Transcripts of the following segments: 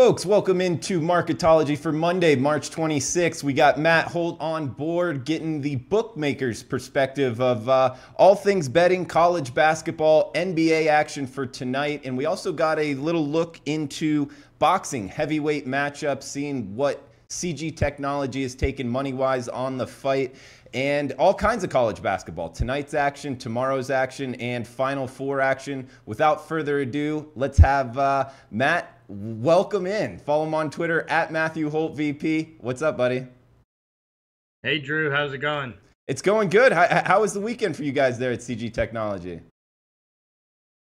Folks, welcome into Marketology for Monday, March 26th. We got Matt Holt on board getting the bookmaker's perspective of all things betting, college basketball, NBA action for tonight. And we also got a little look into boxing, heavyweight matchups, seeing what CG Technology has taken money-wise on the fight, and all kinds of college basketball. Tonight's action, tomorrow's action, and Final Four action. Without further ado, let's have Matt welcome in. Follow him on Twitter at Matthew Holt VP. What's up, buddy? Hey, Drew. How's it going? It's going good. How was the weekend for you guys there at CG Technology?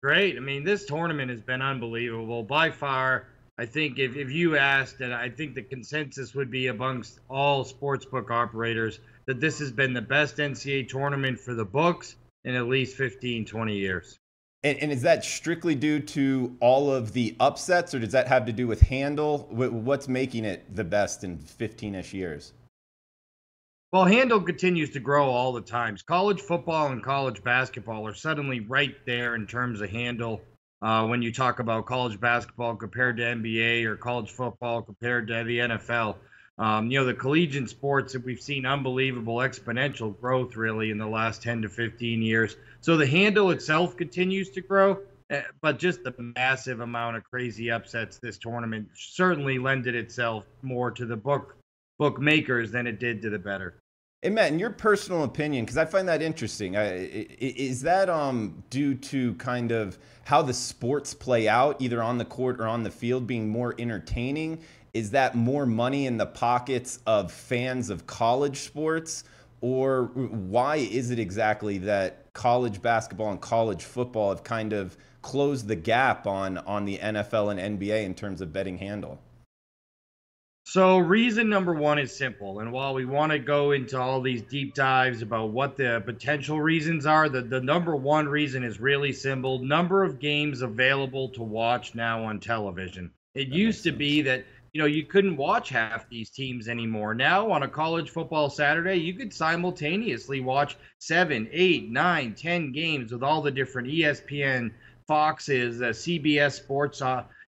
Great. I mean, this tournament has been unbelievable. By far, I think if you asked, and I think the consensus would be amongst all sportsbook operators, that this has been the best NCAA tournament for the books in at least 15, 20 years. And is that strictly due to all of the upsets, or does that have to do with handle? What's making it the best in 15-ish years? Well, handle continues to grow all the time. College football and college basketball are suddenly right there in terms of handle. When you talk about college basketball compared to NBA or college football compared to the NFL. The collegiate sports that we've seen unbelievable exponential growth really in the last 10 to 15 years. So the handle itself continues to grow, but just the massive amount of crazy upsets this tournament certainly lended itself more to the bookmakers than it did to the bettor. Hey, Matt, in your personal opinion, because I find that interesting, is that due to kind of how the sports play out, either on the court or on the field, being more entertaining? Is that more money in the pockets of fans of college sports? Or why is it exactly that college basketball and college football have kind of closed the gap on the NFL and NBA in terms of betting handle? So reason number one is simple. And while we want to go into all these deep dives about what the potential reasons are, the number one reason is really simple. Number of games available to watch now on television. It used to be that you couldn't watch half these teams anymore. Now, on a college football Saturday, you could simultaneously watch 7, 8, 9, 10 games with all the different ESPN, Foxes, CBS Sports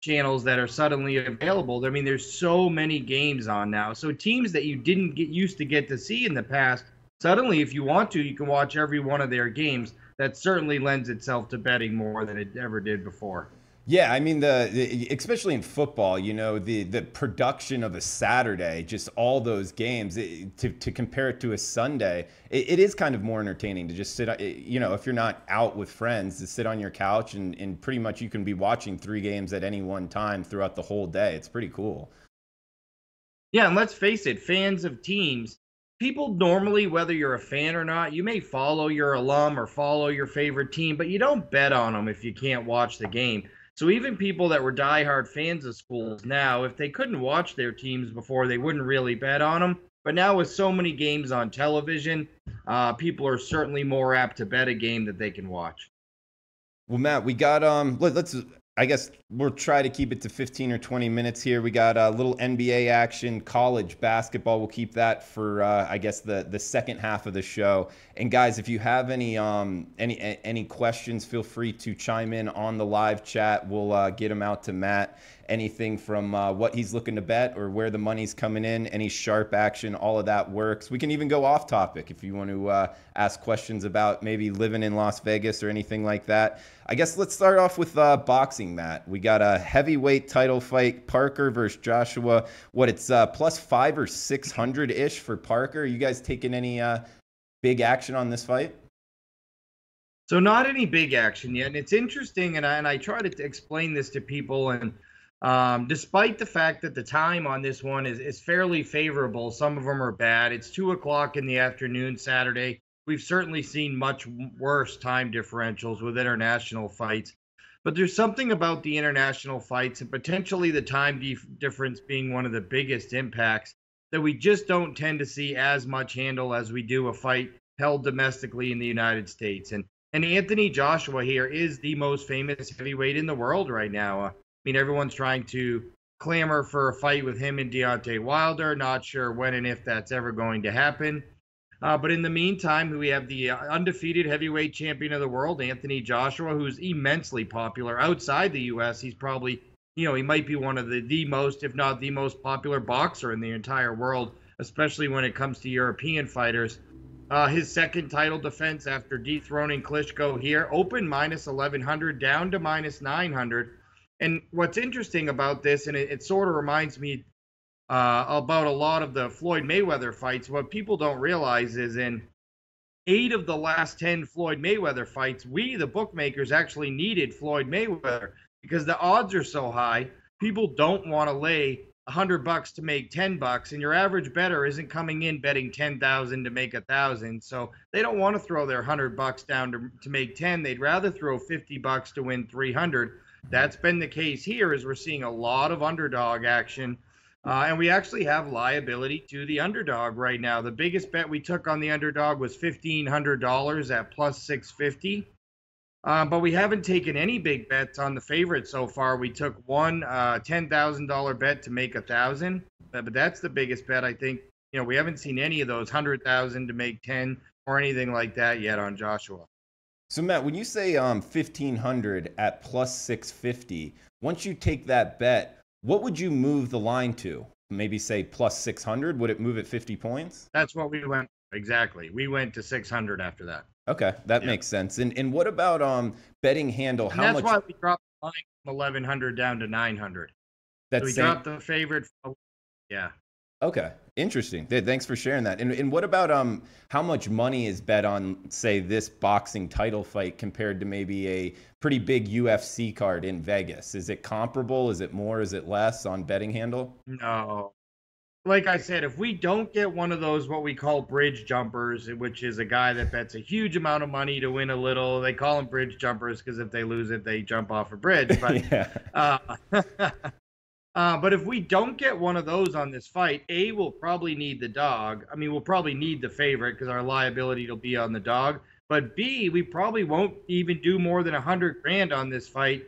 channels that are suddenly available. I mean, there's so many games on now. So teams that you didn't used to get to see in the past, suddenly, if you want to, you can watch every one of their games. That certainly lends itself to betting more than it ever did before. Yeah, I mean, especially in football, the production of a Saturday, just all those games, to compare it to a Sunday, it is kind of more entertaining to just sit, if you're not out with friends, to sit on your couch and pretty much you can be watching 3 games at any one time throughout the whole day. It's pretty cool. Yeah, and let's face it, fans of teams, people normally, whether you're a fan or not, you may follow your alum or follow your favorite team, but you don't bet on them if you can't watch the game. So even people that were diehard fans of schools now, if they couldn't watch their teams before, they wouldn't really bet on them. But now with so many games on television, people are certainly more apt to bet a game that they can watch. Well, Matt, we got I guess we'll try to keep it to 15 or 20 minutes here. We got a little NBA action, college basketball. We'll keep that for, I guess, the second half of the show. And guys, if you have any questions, feel free to chime in on the live chat. We'll get them out to Matt. Anything from what he's looking to bet or where the money's coming in, any sharp action, all of that works. We can even go off topic if you want to ask questions about maybe living in Las Vegas or anything like that. I guess let's start off with boxing, Matt. We got a heavyweight title fight, Parker versus Joshua. It's plus 500 or 600-ish for Parker. You guys taking any big action on this fight? So not any big action yet. And it's interesting, and I try to explain this to people, and despite the fact that the time on this one is fairly favorable, some of them are bad. It's 2 o'clock in the afternoon Saturday. We've certainly seen much worse time differentials with international fights. But there's something about the international fights and potentially the time difference being one of the biggest impacts that we just don't tend to see as much handle as we do a fight held domestically in the United States. And Anthony Joshua here is the most famous heavyweight in the world right now. I mean, everyone's trying to clamor for a fight with him and Deontay Wilder. Not sure when and if that's ever going to happen. But in the meantime, we have the undefeated heavyweight champion of the world, Anthony Joshua, who's immensely popular outside the U.S. He's probably, he might be one of the most, if not the most popular boxer in the entire world, especially when it comes to European fighters. His second title defense after dethroning Klitschko here, open minus 1100 down to minus 900. And what's interesting about this, and it sort of reminds me about a lot of the Floyd Mayweather fights, what people don't realize is in 8 of the last 10 Floyd Mayweather fights, we, the bookmakers, actually needed Floyd Mayweather because the odds are so high. People don't want to lay $100 to make $10, and your average bettor isn't coming in betting 10,000 to make 1,000. So they don't want to throw their $100 down to make 10. They'd rather throw $50 to win 300. That's been the case here, as we're seeing a lot of underdog action. And we actually have liability to the underdog right now. The biggest bet we took on the underdog was $1,500 at plus 650. But we haven't taken any big bets on the favorite so far. We took one $10,000 bet to make 1,000. But that's the biggest bet, I think. We haven't seen any of those 100,000 to make 10 or anything like that yet on Joshua. So Matt, when you say 1,500 at plus 650, once you take that bet, what would you move the line to? Maybe say plus 600? Would it move at 50 points? That's what we went. Exactly. We went to 600 after that. Okay, that makes sense. And what about betting handle? And that's why we dropped the line from 1,100 down to 900. So we dropped the favorite. Yeah. Okay, interesting. Thanks for sharing that. And what about how much money is bet on, say, this boxing title fight compared to maybe a pretty big UFC card in Vegas? Is it comparable? Is it more? Is it less on betting handle? No. Like I said, if we don't get one of those what we call bridge jumpers, which is a guy that bets a huge amount of money to win a little, they call them bridge jumpers because if they lose it, they jump off a bridge. But but if we don't get one of those on this fight, A, we'll probably need the dog. I mean, we'll probably need the favorite because our liability will be on the dog. But B, we probably won't even do more than 100 grand on this fight.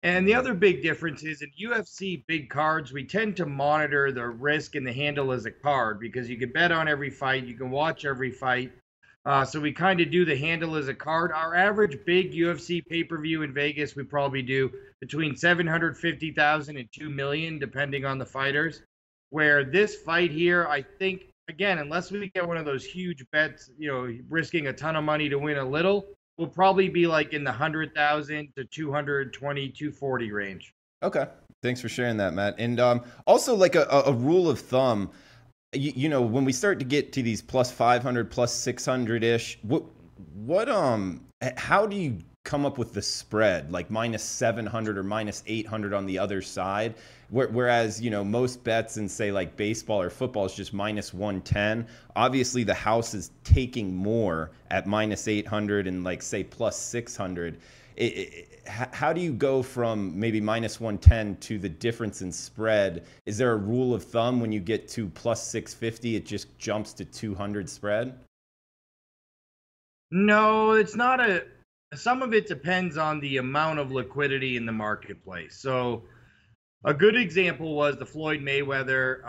And the other big difference is in UFC big cards, we tend to monitor the risk and the handle as a card because you can bet on every fight, you can watch every fight. So we kind of do the handle as a card. Our average big UFC pay-per-view in Vegas, we probably do between 750,000 and 2 million, depending on the fighters. Where this fight here, I think, again, unless we get one of those huge bets, risking a ton of money to win a little, we'll probably be like in the 100,000 to 220, 240 range. Okay. Thanks for sharing that, Matt. And also like a rule of thumb, when we start to get to these plus 500, plus 600-ish, how do you come up with the spread, like minus 700 or minus 800 on the other side? Whereas, most bets in, say, like baseball or football is just minus 110. Obviously, the house is taking more at minus 800 and, like, say, plus 600. How do you go from maybe minus 110 to the difference in spread? Is there a rule of thumb when you get to plus 650, it just jumps to 200 spread? No, it's not some of it depends on the amount of liquidity in the marketplace. So a good example was the Floyd Mayweather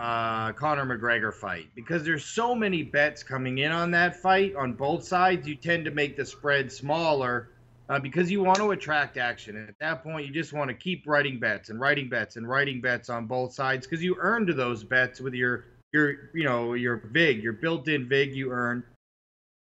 Conor McGregor fight. Because there's so many bets coming in on that fight on both sides, you tend to make the spread smaller because you want to attract action. And at that point, you just want to keep writing bets and writing bets and writing bets on both sides because you earned those bets with your VIG, your built-in VIG you earned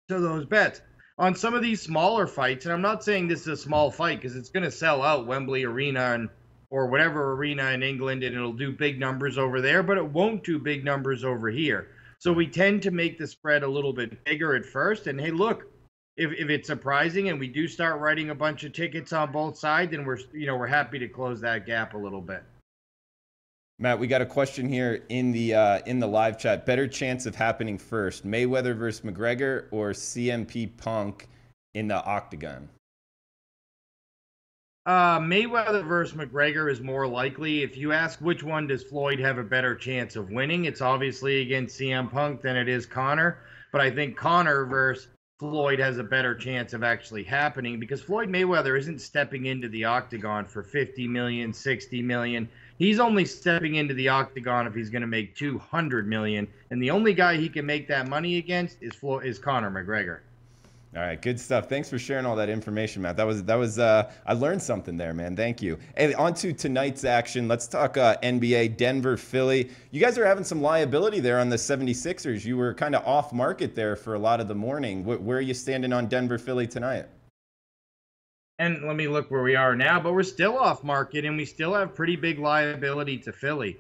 to those bets. On some of these smaller fights, and I'm not saying this is a small fight because it's going to sell out Wembley Arena or whatever arena in England, and it'll do big numbers over there, but it won't do big numbers over here. So we tend to make the spread a little bit bigger at first. And hey, look, if it's surprising and we do start writing a bunch of tickets on both sides, then we're happy to close that gap a little bit. Matt, we got a question here in the live chat. Better chance of happening first, Mayweather versus McGregor or CMP Punk in the octagon? Mayweather versus McGregor is more likely. If you ask which one does Floyd have a better chance of winning, it's obviously against CM Punk than it is Conor. But I think Conor versus Floyd has a better chance of actually happening because Floyd Mayweather isn't stepping into the octagon for 50 million, 60 million. He's only stepping into the octagon if he's going to make 200 million. And the only guy he can make that money against is Conor McGregor. All right, good stuff. Thanks for sharing all that information, Matt. I learned something there, man. Thank you. Hey, on to tonight's action. Let's talk NBA, Denver, Philly. You guys are having some liability there on the 76ers. You were kind of off market there for a lot of the morning. Where are you standing on Denver, Philly tonight? And let me look where we are now, but we're still off market and we still have pretty big liability to Philly.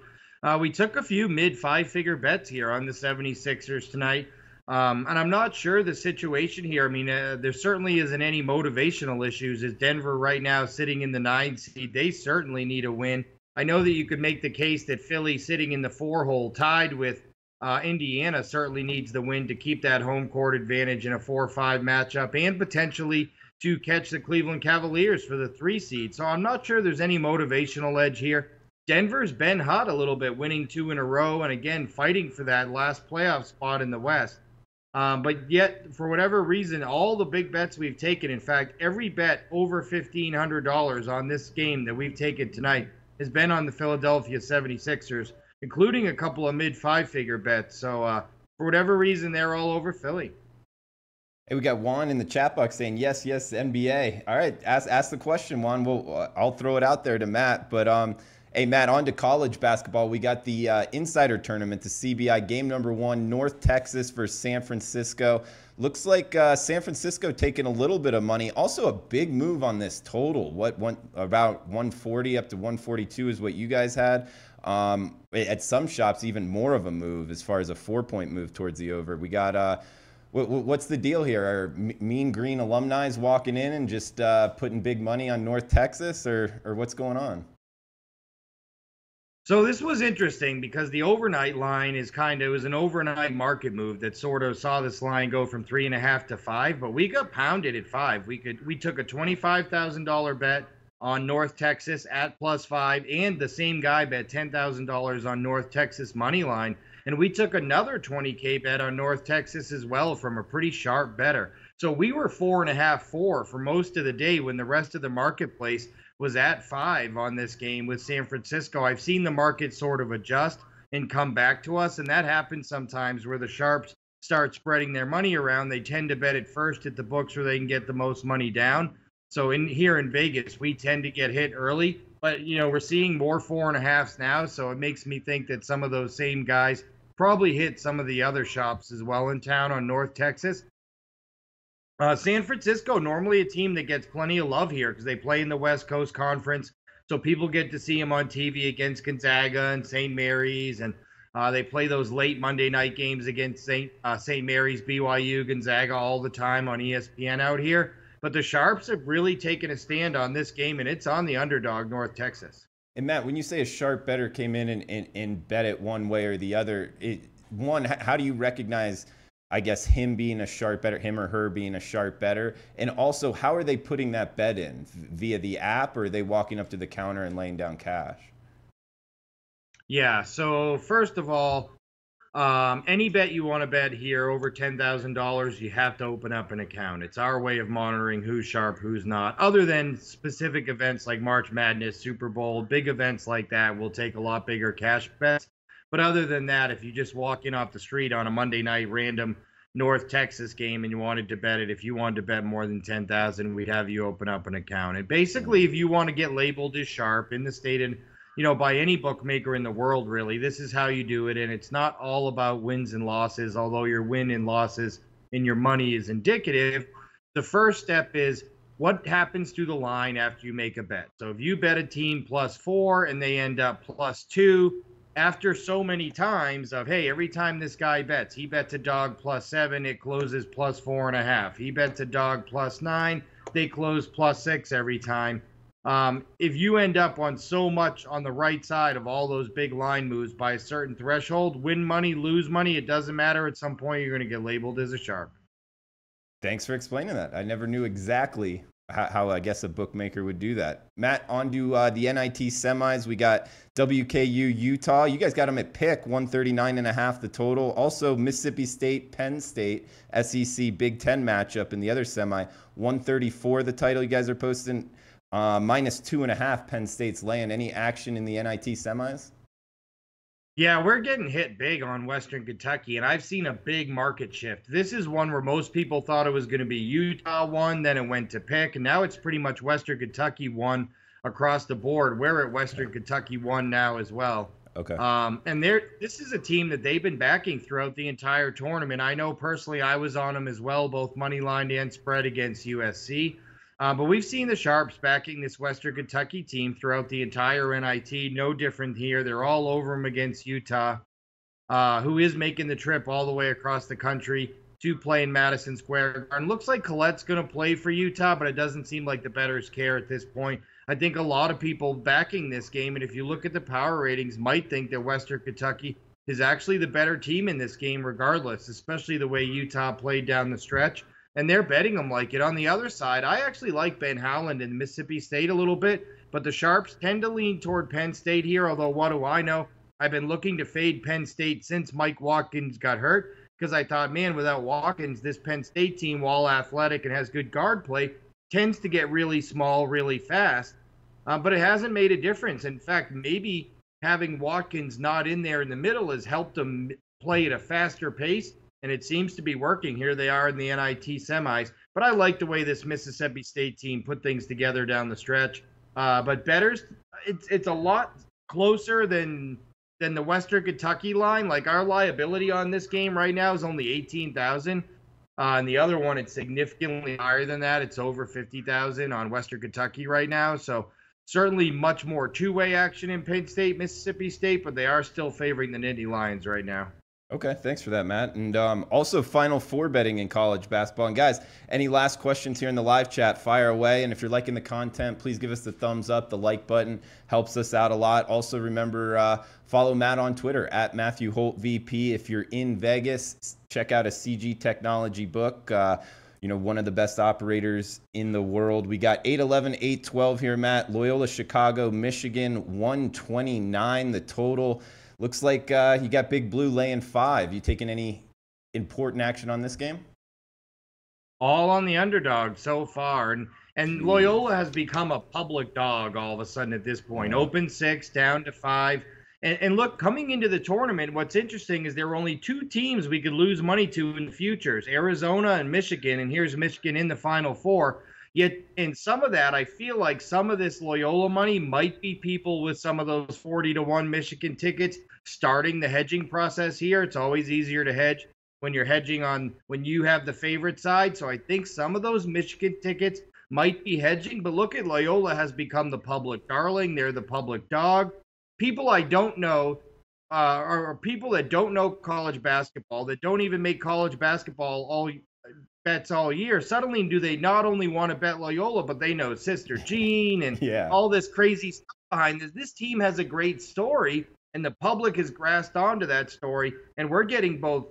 We took a few mid five-figure bets here on the 76ers tonight. And I'm not sure the situation here. I mean, there certainly isn't any motivational issues. As Denver right now sitting in the 9 seed, they certainly need a win. I know that you could make the case that Philly sitting in the 4 hole tied with Indiana certainly needs the win to keep that home court advantage in a 4-5 matchup and potentially to catch the Cleveland Cavaliers for the 3 seed. So I'm not sure there's any motivational edge here. Denver's been hot a little bit, winning 2 in a row, and again, fighting for that last playoff spot in the West. But yet, for whatever reason, all the big bets we've taken, in fact, every bet over $1,500 on this game that we've taken tonight has been on the Philadelphia 76ers, including a couple of mid five-figure bets. So for whatever reason, they're all over Philly. Hey, we got Juan in the chat box saying, yes, yes, NBA. All right, ask the question, Juan. I'll throw it out there to Matt. But, hey, Matt, on to college basketball. We got the Insider Tournament, the CBI, game number 1, North Texas versus San Francisco. Looks like San Francisco taking a little bit of money. Also a big move on this total. About 140 up to 142 is what you guys had. At some shops, even more of a move as far as a 4-point move towards the over. We got... What's the deal here? Are Mean Green alumni walking in and just putting big money on North Texas, or what's going on? So this was interesting because the overnight line it was an overnight market move that sort of saw this line go from 3.5 to 5, but we got pounded at 5. We took a $25,000 bet on North Texas at +5, and the same guy bet $10,000 on North Texas money line. And we took another 20K bet on North Texas as well from a pretty sharp bettor. So we were 4.5, 4 for most of the day when the rest of the marketplace was at 5 on this game with San Francisco. I've seen the market sort of adjust and come back to us, and that happens sometimes where the sharps start spreading their money around. They tend to bet it first at the books where they can get the most money down. So here in Vegas, we tend to get hit early, but we're seeing more 4.5s now, so it makes me think that some of those same guys probably hit some of the other shops as well in town on North Texas. San Francisco, normally a team that gets plenty of love here because they play in the West Coast Conference, so people get to see them on TV against Gonzaga and St. Mary's, and they play those late Monday night games against St. Mary's, BYU, Gonzaga all the time on ESPN out here. But the Sharps have really taken a stand on this game, and it's on the underdog, North Texas. And Matt, when you say a sharp bettor came in and bet it one way or the other, how do you recognize, I guess, him being a sharp bettor, him or her being a sharp bettor? And also, how are they putting that bet in? Via the app, or are they walking up to the counter and laying down cash? Yeah, so first of all, any bet you want to bet here over $10,000, you have to open up an account. It's our way of monitoring who's sharp, who's not. Other than specific events like March Madness, Super Bowl, big events like that, we'll take a lot bigger cash bets. But other than that, if you just walk in off the street on a Monday night random North Texas game and you wanted to bet it, if you wanted to bet more than 10,000, we'd have you open up an account. And basically, if you want to get labeled as sharp in the state and by any bookmaker in the world, really, this is how you do it. And it's not all about wins and losses, although your win and losses and your money is indicative. The first step is what happens to the line after you make a bet. So if you bet a team +4 and they end up +2, after so many times of, hey, every time this guy bets, he bets a dog +7, it closes +4.5. He bets a dog +9, they close +6 every time. If you end up on so much on the right side of all those big line moves by a certain threshold, win money, lose money, it doesn't matter. At some point, you're going to get labeled as a sharp. Thanks for explaining that. I never knew exactly how I guess a bookmaker would do that. Matt, on to the NIT Semis. We got WKU, Utah. You guys got them at pick, 139.5 the total. Also, Mississippi State, Penn State, SEC Big Ten matchup in the other semi, 134 the title. You guys are posting -2.5 Penn State's laying. Any action in the NIT Semis? Yeah, we're getting hit big on Western Kentucky, and I've seen a big market shift. This is one where most people thought it was going to be Utah one, then it went to pick, and now it's pretty much Western Kentucky one across the board. We're at Okay. Western Kentucky one now as well. Okay. And this is a team that they've been backing throughout the entire tournament. I know personally I was on them as well, both money line and spread against USC. But we've seen the Sharps backing this Western Kentucky team throughout the entire NIT. No different here. They're all over them against Utah, who is making the trip all the way across the country to play in Madison Square Garden. Looks like Collette's going to play for Utah, but it doesn't seem like the bettors care at this point. I think a lot of people backing this game, and if you look at the power ratings, might think that Western Kentucky is actually the better team in this game regardless, especially the way Utah played down the stretch. And they're betting them like it. On the other side, I actually like Ben Howland in Mississippi State a little bit, but the Sharps tend to lean toward Penn State here, although what do I know? I've been looking to fade Penn State since Mike Watkins got hurt because I thought, man, without Watkins, this Penn State team, while athletic and has good guard play, tends to get really small really fast. But it hasn't made a difference. In fact, maybe having Watkins not in there in the middle has helped them play at a faster pace, and it seems to be working. Here they are in the NIT semis. But I like the way this Mississippi State team put things together down the stretch. But bettors, it's a lot closer than the Western Kentucky line. Like our liability on this game right now is only 18,000. And the other one, it's significantly higher than that. It's over 50,000 on Western Kentucky right now. So certainly much more two-way action in Penn State, Mississippi State, but they are still favoring the Nittany Lions right now. Okay, thanks for that, Matt. And also Final Four betting in college basketball. And guys, any last questions here in the live chat, fire away. And if you're liking the content, please give us the thumbs up. The like button helps us out a lot. Also, remember, follow Matt on Twitter at Matthew Holt VP. If you're in Vegas, check out a CG Technology book. One of the best operators in the world. We got 8-11, 8-12 here, Matt. Loyola, Chicago, Michigan, 129 the total. Looks like you got Big Blue laying 5. You taking any important action on this game? All on the underdog so far. And Loyola has become a public dog all of a sudden at this point. Open 6, down to 5. And look, coming into the tournament, what's interesting is there were only 2 teams we could lose money to in the futures, Arizona and Michigan. And here's Michigan in the Final Four. Yet in some of that, I feel like some of this Loyola money might be people with some of those 40-1 Michigan tickets starting the hedging process here. It's always easier to hedge when you're hedging when you have the favorite side. So I think some of those Michigan tickets might be hedging. But look at Loyola has become the public darling. They're the public dog. People I don't know are people that don't know college basketball, that don't even make college basketball bets all year. Suddenly, do they not only want to bet Loyola, but they know Sister Jean and all this crazy stuff behind this. This team has a great story, and the public has grasped onto that story. And we're getting both,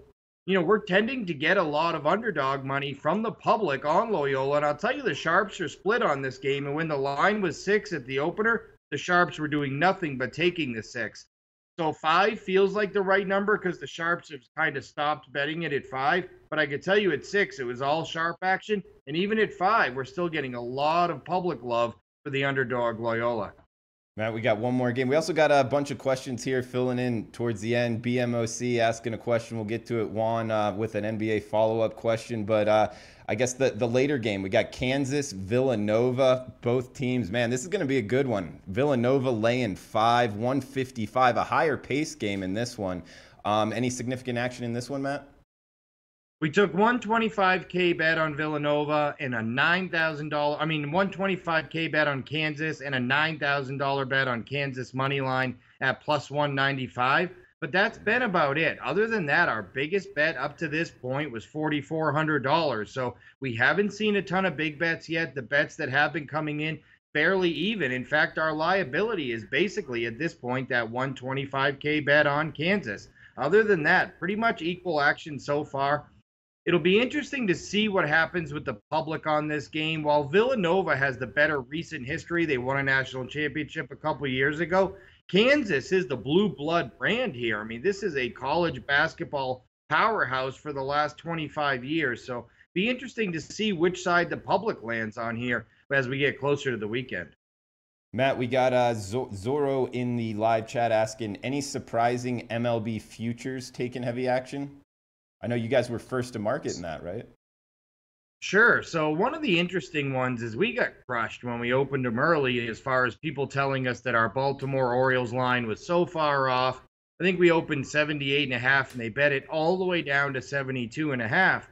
we're tending to get a lot of underdog money from the public on Loyola. And I'll tell you, the Sharps are split on this game. And when the line was 6 at the opener, the Sharps were doing nothing but taking the 6. So 5 feels like the right number because the Sharps have kind of stopped betting it at 5. But I could tell you at 6, it was all sharp action. And even at 5, we're still getting a lot of public love for the underdog Loyola. Matt, we got one more game. We also got a bunch of questions here filling in towards the end. BMOC asking a question. We'll get to it, Juan, with an NBA follow-up question. But I guess the later game, we got Kansas, Villanova, both teams. Man, this is going to be a good one. Villanova laying 5, 155, a higher pace game in this one. Any significant action in this one, Matt? We took 125K bet on Villanova and a $125K bet on Kansas and a $9,000 bet on Kansas money line at plus 195. But that's been about it. Other than that, our biggest bet up to this point was $4,400. So we haven't seen a ton of big bets yet. The bets that have been coming in fairly even. In fact, our liability is basically at this point that 125K bet on Kansas. Other than that, pretty much equal action so far. It'll be interesting to see what happens with the public on this game. While Villanova has the better recent history, they won a national championship a couple years ago. Kansas is the blue blood brand here. I mean, this is a college basketball powerhouse for the last 25 years. So be interesting to see which side the public lands on here as we get closer to the weekend. Matt, we got Zorro in the live chat asking, any surprising MLB futures taking heavy action? I know you guys were first to market in that, right? Sure. So one of the interesting ones is we got crushed when we opened them early as far as people telling us that our Baltimore Orioles line was so far off. I think we opened 78.5 and they bet it all the way down to 72.5.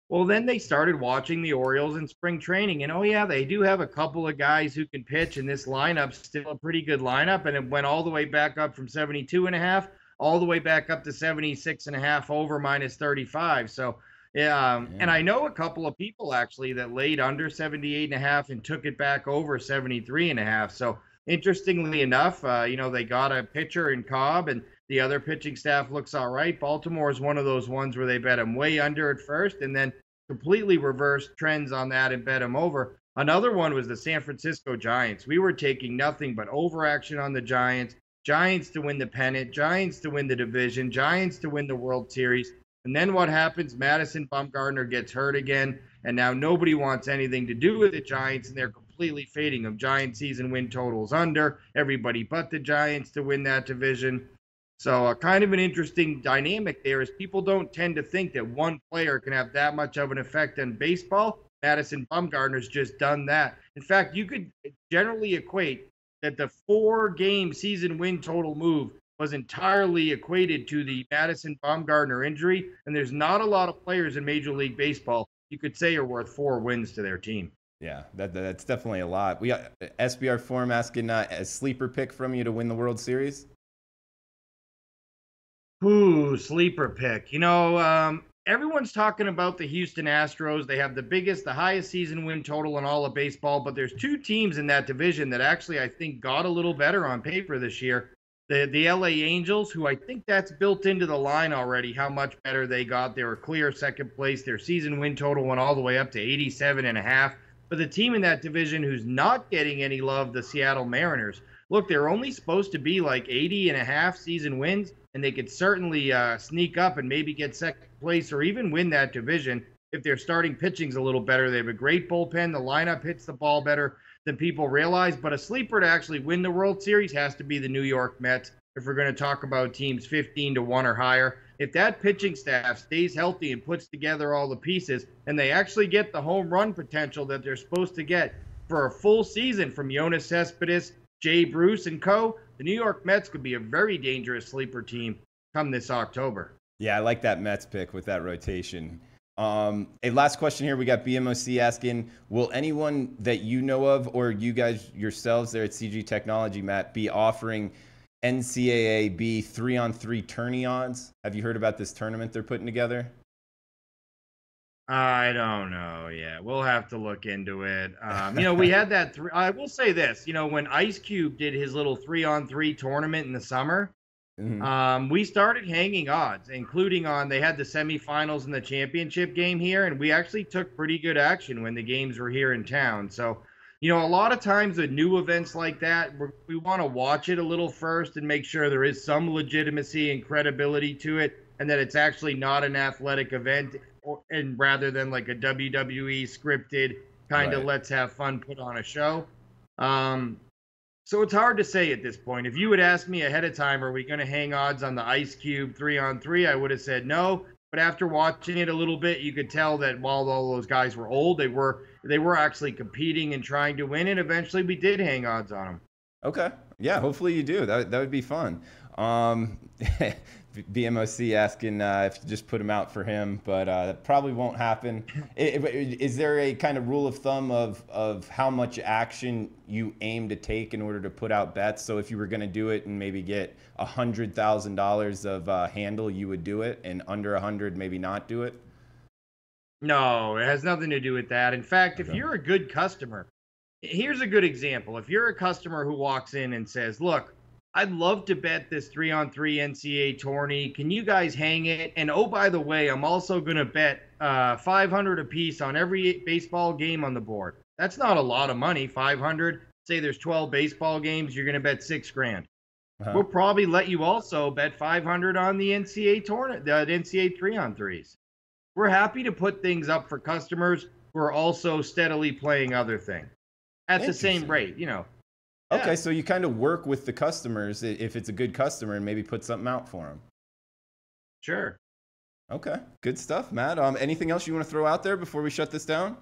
Well, then they started watching the Orioles in spring training, and oh yeah, they do have a couple of guys who can pitch, and this lineup's still a pretty good lineup, and it went all the way back up from 72.5, all the way back up to 76.5 over minus 35. So yeah, and I know a couple of people actually that laid under 78.5 and took it back over 73.5. So interestingly enough, they got a pitcher in Cobb, and the other pitching staff looks all right. Baltimore is one of those ones where they bet him way under at first and then completely reversed trends on that and bet him over. Another one was the San Francisco Giants. We were taking nothing but overaction on the Giants. Giants to win the pennant, Giants to win the division, Giants to win the World Series. And then what happens? Madison Bumgarner gets hurt again, and now nobody wants anything to do with the Giants, and they're completely fading them. Giant season win totals under, everybody but the Giants to win that division. So kind of an interesting dynamic there is people don't tend to think that one player can have that much of an effect on baseball. Madison Bumgarner's just done that. In fact, you could generally equate that the 4-game season win total move was entirely equated to the Madison Bumgarner injury, and there's not a lot of players in Major League Baseball you could say are worth 4 wins to their team. Yeah, that's definitely a lot. We got SBR Forum asking a sleeper pick from you to win the World Series. Ooh, sleeper pick. Everyone's talking about the Houston Astros. They have the highest season win total in all of baseball, but there's 2 teams in that division that actually I think got a little better on paper this year. The LA Angels, who I think that's built into the line already, how much better they got. They were clear second place. Their season win total went all the way up to 87.5. But the team in that division who's not getting any love, the Seattle Mariners. Look, they're only supposed to be like 80.5 season wins, and they could certainly sneak up and maybe get second place or even win that division if their starting pitching's a little better. They have a great bullpen. The lineup hits the ball better than people realize. But a sleeper to actually win the World Series has to be the New York Mets if we're going to talk about teams 15-1 or higher. If that pitching staff stays healthy and puts together all the pieces, and they actually get the home run potential that they're supposed to get for a full season from Yoenis Cespedes, Jay Bruce, and co., the New York Mets could be a very dangerous sleeper team come this October. Yeah, I like that Mets pick with that rotation. A last question here. We got BMOC asking, will anyone that you know of or you guys yourselves there at CG Technology, Matt, be offering NCAA B 3-on-3 tourney odds? Have you heard about this tournament they're putting together? I don't know. Yeah, we'll have to look into it. We had that. I will say this. When Ice Cube did his little 3-on-3 tournament in the summer, we started hanging odds, including they had the semifinals and the championship game here, and we actually took pretty good action when the games were here in town. So, a lot of times at new events like that, we want to watch it a little first and make sure there is some legitimacy and credibility to it, and that it's actually not an athletic event. And rather than like a WWE scripted kind of let's have fun put on a show. So it's hard to say at this point. If you had asked me ahead of time, are we going to hang odds on the Ice Cube 3-on-3, I would have said no. But after watching it a little bit, you could tell that while all those guys were old, they were actually competing and trying to win, and eventually we did hang odds on them. Okay. Yeah, hopefully you do. That would be fun. BMOC asking if you just put him out for him, but that probably won't happen. Is there a kind of rule of thumb of how much action you aim to take in order to put out bets? So if you were going to do it and maybe get $100,000 of handle, you would do it, and under 100, maybe not do it? No, it has nothing to do with that. In fact, if you're a good customer, here's a good example. If you're a customer who walks in and says, look, I'd love to bet this 3-on-3 NCAA tourney. Can you guys hang it? And oh, by the way, I'm also going to bet $500 a piece on every baseball game on the board. That's not a lot of money, $500. Say there's 12 baseball games, you're going to bet $6,000. We'll probably let you also bet $500 on the NCAA tournament, the NCAA 3-on-3s. We're happy to put things up for customers who are also steadily playing other things at the same rate, Okay, so you kind of work with the customers if it's a good customer and maybe put something out for them. Sure. Okay, good stuff, Matt. Anything else you want to throw out there before we shut this down?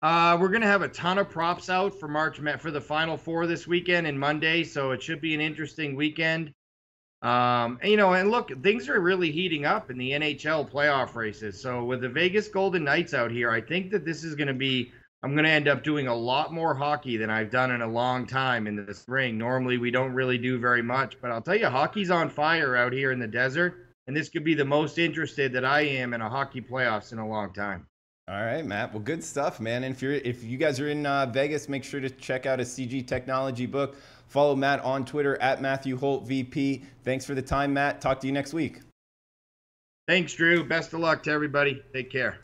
We're gonna have a ton of props out for for the Final Four this weekend and Monday, so it should be an interesting weekend. And look, things are really heating up in the NHL playoff races. So with the Vegas Golden Knights out here, I think that this is gonna be. I'm gonna end up doing a lot more hockey than I've done in a long time in the spring. Normally, we don't really do very much, but I'll tell you, hockey's on fire out here in the desert, and this could be the most interested that I am in a hockey playoffs in a long time. All right, Matt. Well, good stuff, man. And if you guys are in Vegas, make sure to check out a CG Technology book. Follow Matt on Twitter at Matthew Holt VP. Thanks for the time, Matt. Talk to you next week. Thanks, Drew. Best of luck to everybody. Take care.